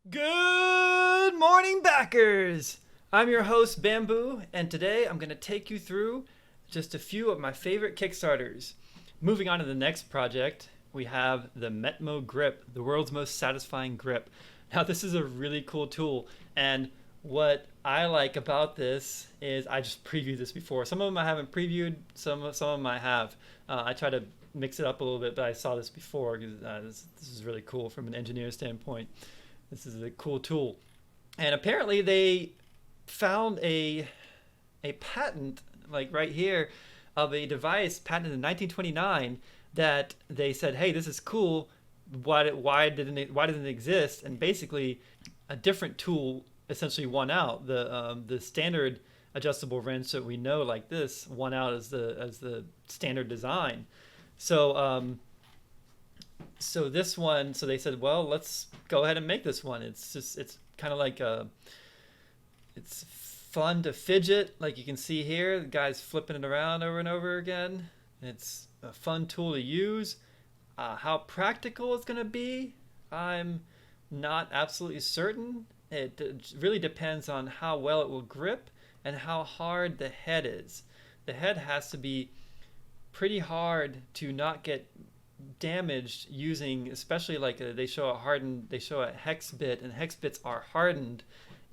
Good morning, backers! I'm your host, Bamboo, and today I'm going to take you through just a few of my favorite Kickstarters. Moving on to the next project, we have the METMO grip, the world's most satisfying grip. Now, this is a really cool tool, and what I like about this is I just previewed this before. Some of them I haven't previewed, some of them I have. I try to mix it up a little bit, but I saw this before because this is really cool from an engineer standpoint. This is a cool tool. And apparently they found a patent, like right here, of a device patented in 1929 that they said, hey, this is cool. Why didn't it exist? And basically, a different tool essentially won out. The standard adjustable wrench that we know, like this, won out as the standard design. So this one, so they said, well, let's go ahead and make this one. It's kind of like it's fun to fidget, like you can see here. The guy's flipping it around over and over again. It's a fun tool to use. How practical it's going to be, I'm not absolutely certain. It really depends on how well it will grip and how hard the head is. The head has to be pretty hard to not get damaged using, especially like they show a hex bit, and hex bits are hardened,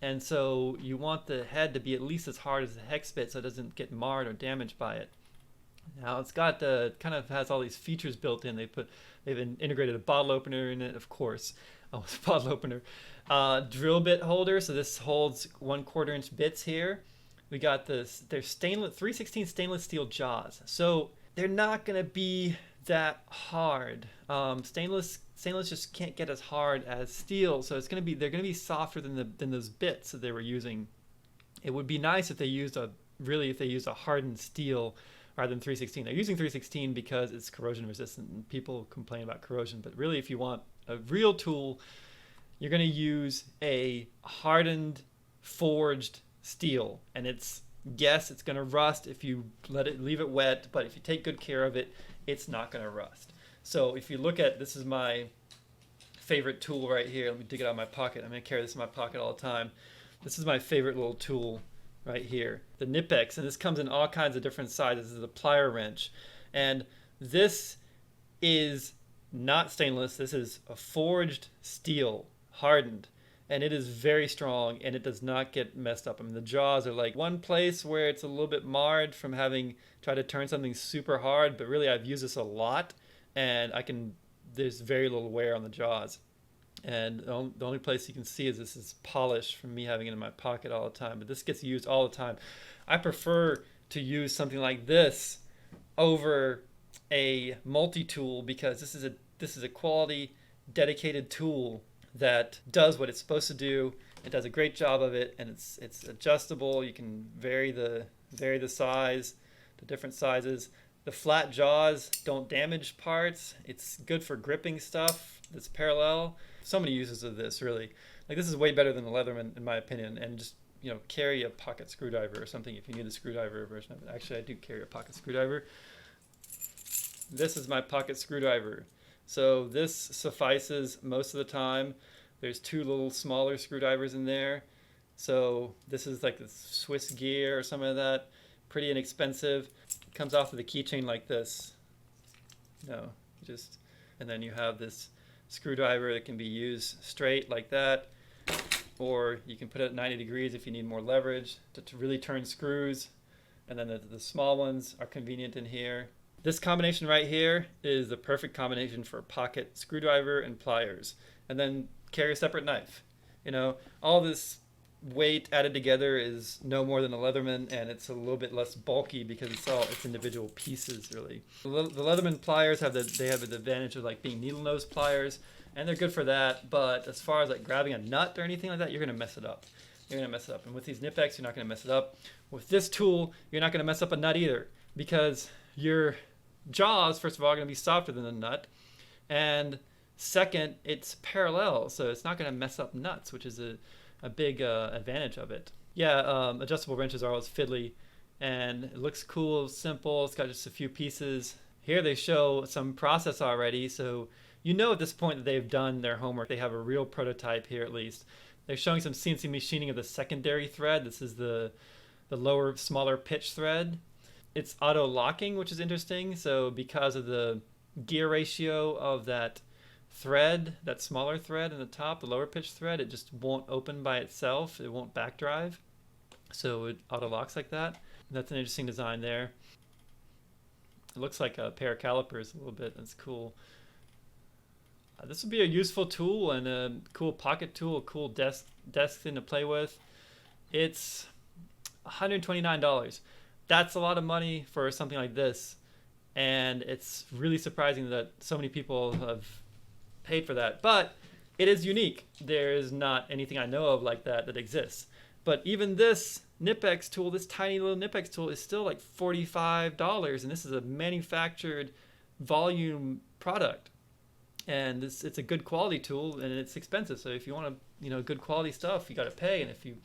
and so you want the head to be at least as hard as the hex bit so it doesn't get marred or damaged by it. Now it's got kind of has all these features built in. They've integrated a bottle opener in it, of course. Oh, it's a bottle opener. Drill bit holder, so this holds 1/4 inch bits here. We got this. They're stainless 3/16 stainless steel jaws, so they're not gonna be that hard. Stainless just can't get as hard as steel, so they're gonna be softer than those bits that they were using. It would be nice if they used a hardened steel rather than 3/16. They're using 3/16 because it's corrosion resistant, and people complain about corrosion. But really, if you want a real tool, you're going to use a hardened, forged steel, and it's going to rust if you leave it wet, but if you take good care of it, it's not going to rust. So if you look at, this is my favorite tool right here. Let me dig it out of my pocket. I'm going to carry this in my pocket all the time. This is my favorite little tool right here, the Nipex, and this comes in all kinds of different sizes. This is a plier wrench, and this is not stainless. This is a forged steel, hardened, and it is very strong, and it does not get messed up. I mean, the jaws are like one place where it's a little bit marred from having tried to turn something super hard, but really I've used this a lot, and there's very little wear on the jaws. And the only place you can see is this is polished from me having it in my pocket all the time, but this gets used all the time. I prefer to use something like this over a multi-tool because this is a quality dedicated tool that does what it's supposed to do. It does a great job of it, and it's adjustable. You can vary the size to different sizes. The flat jaws don't damage parts. It's good for gripping stuff that's parallel. So many uses of this, really. Like, this is way better than the Leatherman in my opinion. And just, carry a pocket screwdriver or something if you need the screwdriver version of it. Actually, I do carry a pocket screwdriver. This is my pocket screwdriver. So this suffices most of the time. There's 2 little smaller screwdrivers in there. So this is like the Swiss gear or something like that. Pretty inexpensive. It comes off with a keychain like this. And then you have this screwdriver that can be used straight like that, or you can put it at 90 degrees if you need more leverage to really turn screws. And then the small ones are convenient in here. This combination right here is the perfect combination for a pocket screwdriver and pliers. And then carry a separate knife. All this weight added together is no more than a Leatherman, and it's a little bit less bulky because it's individual pieces, really. The Leatherman pliers have the advantage of like being needle nose pliers, and they're good for that. But as far as like grabbing a nut or anything like that, you're gonna mess it up. And with these Nipex, you're not gonna mess it up. With this tool, you're not gonna mess up a nut either, because your jaws, first of all, are gonna be softer than the nut, and second, it's parallel, so it's not gonna mess up nuts, which is a big advantage of it. Adjustable wrenches are always fiddly, and it looks cool, simple. It's got just a few pieces. Here they show some process already, so you know at this point that they've done their homework. They have a real prototype here at least. They're showing some CNC machining of the secondary thread. This is the lower, smaller pitch thread. It's auto locking, which is interesting. So because of the gear ratio of that thread, that smaller thread in the top, the lower pitch thread, it just won't open by itself. It won't back drive. So it auto locks like that. That's an interesting design there. It looks like a pair of calipers a little bit. That's cool. This would be a useful tool and a cool pocket tool, a cool desk thing to play with. It's $129. That's a lot of money for something like this. And it's really surprising that so many people have paid for that. But it is unique. There is not anything I know of like that exists. But even this Knipex tool, this tiny little Knipex tool, is still like $45. And this is a manufactured volume product. And it's a good quality tool, and it's expensive. So if you want good quality stuff, you got to pay. And if you,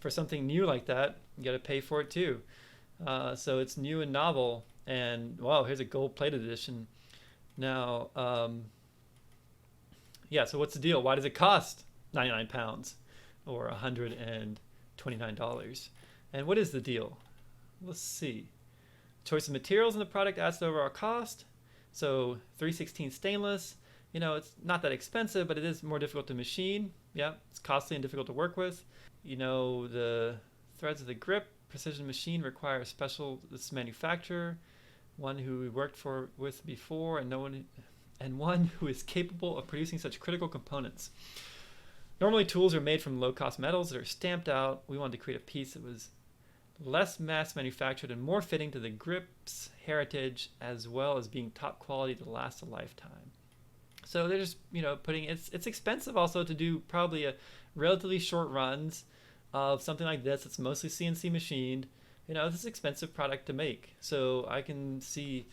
for something new like that, you got to pay for it too. So it's new and novel. And wow, here's a gold-plated edition. Now, yeah. So what's the deal? Why does it cost 99 pounds or $129? And what is the deal? Let's see. Choice of materials in the product adds to the overall cost. So 316 stainless. It's not that expensive, but it is more difficult to machine. Yeah, it's costly and difficult to work with. The threads of the grip, precision machine require a specialist manufacturer, one who we worked with before, and one who is capable of producing such critical components. Normally, tools are made from low-cost metals that are stamped out. We wanted to create a piece that was less mass manufactured and more fitting to the grip's heritage, as well as being top quality to last a lifetime. So they're just, putting it's expensive also to do probably a relatively short runs of something like this. It's mostly CNC machined. This is an expensive product to make. So I can see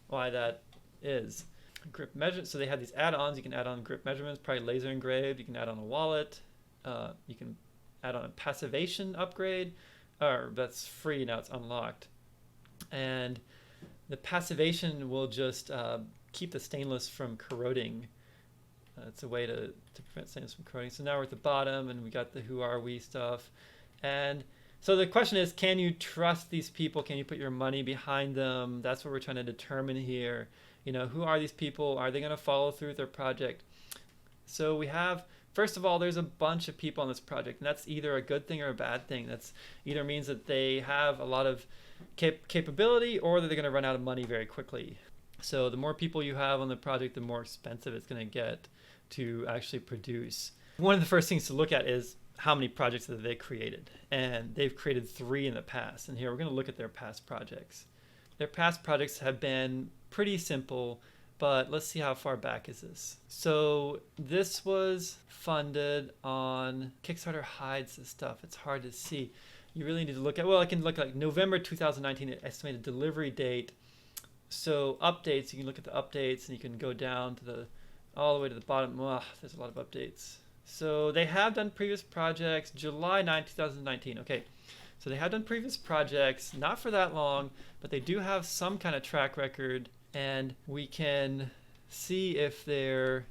why that is. Grip measure. So they have these add-ons. You can add on grip measurements, probably laser engraved. You can add on a wallet. You can add on a passivation upgrade. Or that's free now. It's unlocked. And the passivation will just keep the stainless from corroding. It's a way to prevent stainless from corroding. So now we're at the bottom, and we got the who are we stuff. And so the question is, can you trust these people? Can you put your money behind them? That's what we're trying to determine here. Who are these people? Are they going to follow through with their project? So we have, first of all, there's a bunch of people on this project, and that's either a good thing or a bad thing. That's either means that they have a lot of capability, or that they're going to run out of money very quickly. So the more people you have on the project, the more expensive it's going to get to actually produce. One of the first things to look at is how many projects that they created. And they've created 3 in the past. And here we're going to look at their past projects. Their past projects have been pretty simple, but let's see how far back is this. So this was funded on Kickstarter. Hides this stuff. It's hard to see. You really need to look at, I can look at November 2019 estimated delivery date. So updates, you can look at the updates, and you can go down to all the way to the bottom. There's a lot of updates. So they have done previous projects, July 9, 2019. Okay, so they have done previous projects, not for that long, but they do have some kind of track record, and we can see if they're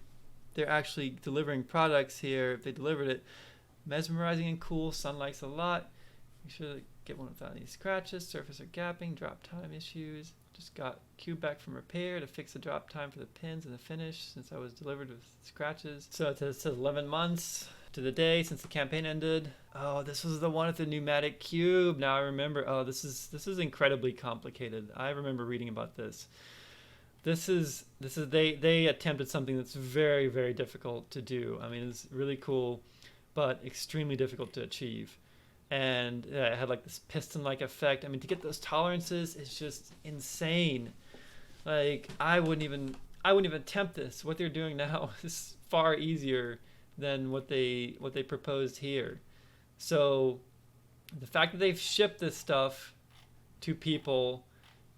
actually delivering products here. If they delivered it, mesmerizing and cool, sun likes a lot. Make sure to get one without any scratches, surface or gapping, drop time issues. Just got cube back from repair to fix the drop time for the pins and the finish since I was delivered with scratches. So it says 11 months to the day since the campaign ended. Oh, this was the one with the pneumatic cube. Now I remember. Oh, this is incredibly complicated. I remember reading about this. They attempted something that's very, very difficult to do. I mean, it's really cool, but extremely difficult to achieve. And it had like this piston-like effect. I mean, to get those tolerances is just insane. Like I wouldn't even attempt this. What they're doing now is far easier than what they proposed here. So the fact that they've shipped this stuff to people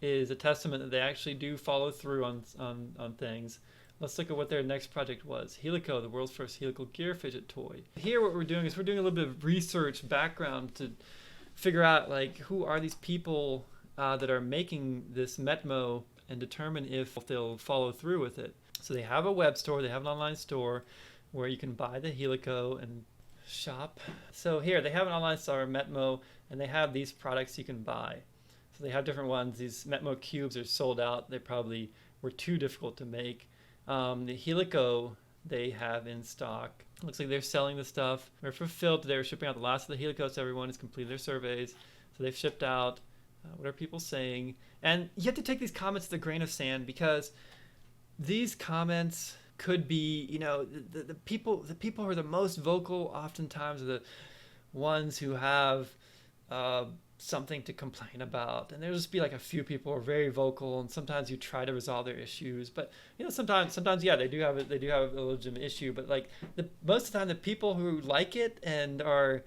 is a testament that they actually do follow through on things. Let's look at what their next project was. Helico, the world's first helical gear fidget toy. Here what we're doing is we're doing a little bit of research background to figure out like who are these people that are making this METMO, and determine if they'll follow through with it. So they have a web store, they have an online store where you can buy the Helico and shop. So here they have an online store, METMO, and they have these products you can buy. So they have different ones. These METMO cubes are sold out. They probably were too difficult to make. The Helico they have in stock. Looks like they're selling the stuff. They're fulfilled. They're shipping out the last of the Helicos. Everyone has completed their surveys. So they've shipped out. What are people saying? And you have to take these comments with a grain of sand, because these comments could be, you know, the people who are the most vocal oftentimes are the ones who have something to complain about, and there'll just be like a few people who are very vocal, and sometimes you try to resolve their issues, but you know, sometimes yeah, they do have a legitimate issue, but like most of the time the people who like it and are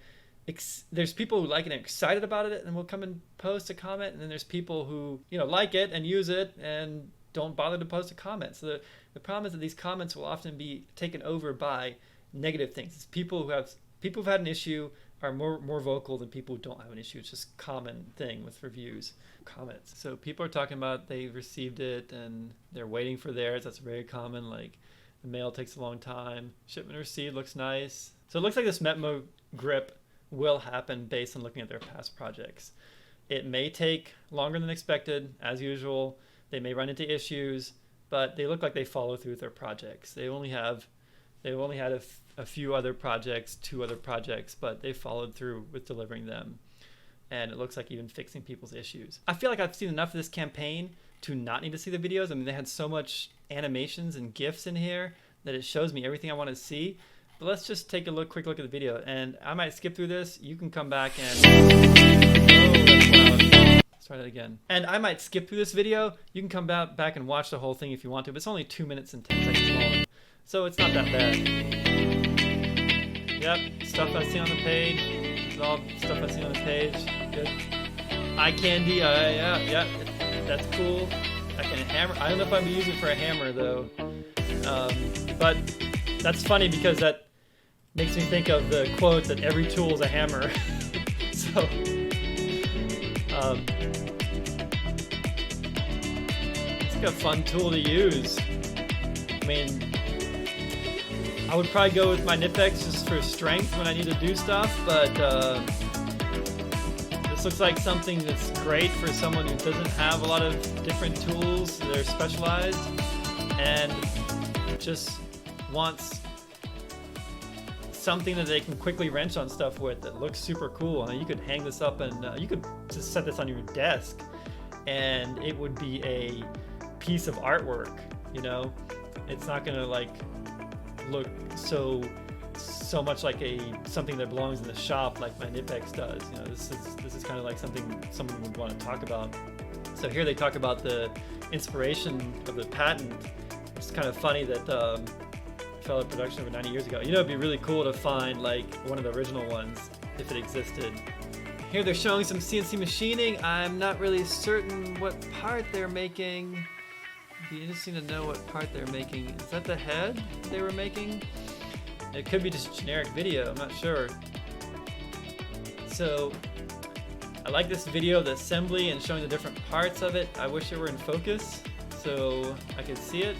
there's people who like it and are excited about it and will come and post a comment, and then there's people who, you know, like it and use it and don't bother to post a comment. So the problem is that these comments will often be taken over by negative things. It's people who've had an issue are more vocal than people who don't have an issue. It's just a common thing with reviews, comments. So people are talking about they've received it and they're waiting for theirs. That's very common. Like the mail takes a long time. Shipment received looks nice. So it looks like this METMO grip will happen based on looking at their past projects. It may take longer than expected, as usual. They may run into issues, but they look like they follow through with their projects. They've only had a few other projects, 2 other projects, but they followed through with delivering them. And it looks like even fixing people's issues. I feel like I've seen enough of this campaign to not need to see the videos. I mean, they had so much animations and GIFs in here that it shows me everything I want to see. But let's just take a quick look at the video. And I might skip through this. You can come back and... Oh, that's loud. Let's try that again. And I might skip through this video. You can come back and watch the whole thing if you want to. But it's only 2 minutes and 10 seconds long. So it's not that bad. Yep, stuff I see on the page. It's all stuff I see on the page. Good. Eye candy, yeah, that's cool. I can hammer. I don't know if I'm using it for a hammer though. But that's funny because that makes me think of the quote that every tool is a hammer. So, it's like a fun tool to use. I mean, I would probably go with my Nipex just for strength when I need to do stuff, but this looks like something that's great for someone who doesn't have a lot of different tools that are specialized and just wants something that they can quickly wrench on stuff with that looks super cool. And you could hang this up and you could just set this on your desk and it would be a piece of artwork, you know? It's not gonna like look so much like something that belongs in the shop like my Nipex does. You know, this is kind of like something someone would want to talk about. So here they talk about the inspiration of the patent. It's kind of funny that fell in production over 90 years ago. You know, it'd be really cool to find like one of the original ones if it existed. Here they're showing some CNC machining. I'm not really certain what part they're making. It'd be interesting to know what part they're making. Is that the head they were making? It could be just a generic video, I'm not sure. So I like this video, the assembly and showing the different parts of it. I wish it were in focus so I could see it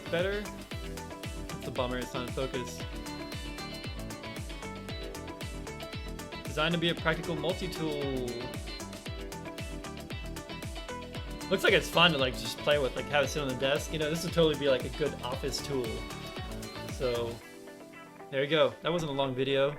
better. It's a bummer it's not in focus. Designed to be a practical multi-tool. Looks like it's fun to like just play with, like have it sit on the desk. You know, this would totally be like a good office tool. So there you go. That wasn't a long video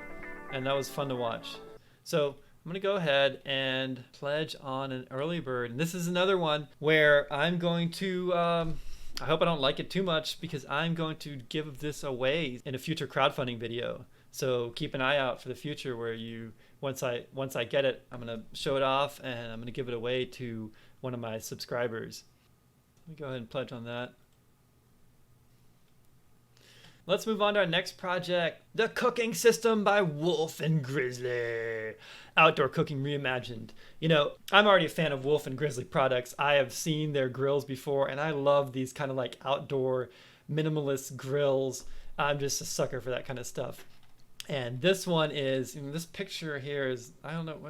and that was fun to watch. So I'm gonna go ahead and pledge on an early bird. And this is another one where I'm going to, I hope I don't like it too much because I'm going to give this away in a future crowdfunding video. So keep an eye out for the future where once I get it, I'm gonna show it off and I'm gonna give it away to one of my subscribers. Let me go ahead and pledge on that. Let's move on to our next project, the cooking system by Wolf and Grizzly. Outdoor cooking reimagined. You know, I'm already a fan of Wolf and Grizzly products. I have seen their grills before and I love these kind of like outdoor minimalist grills. I'm just a sucker for that kind of stuff. And this one is, this picture here is, I don't know,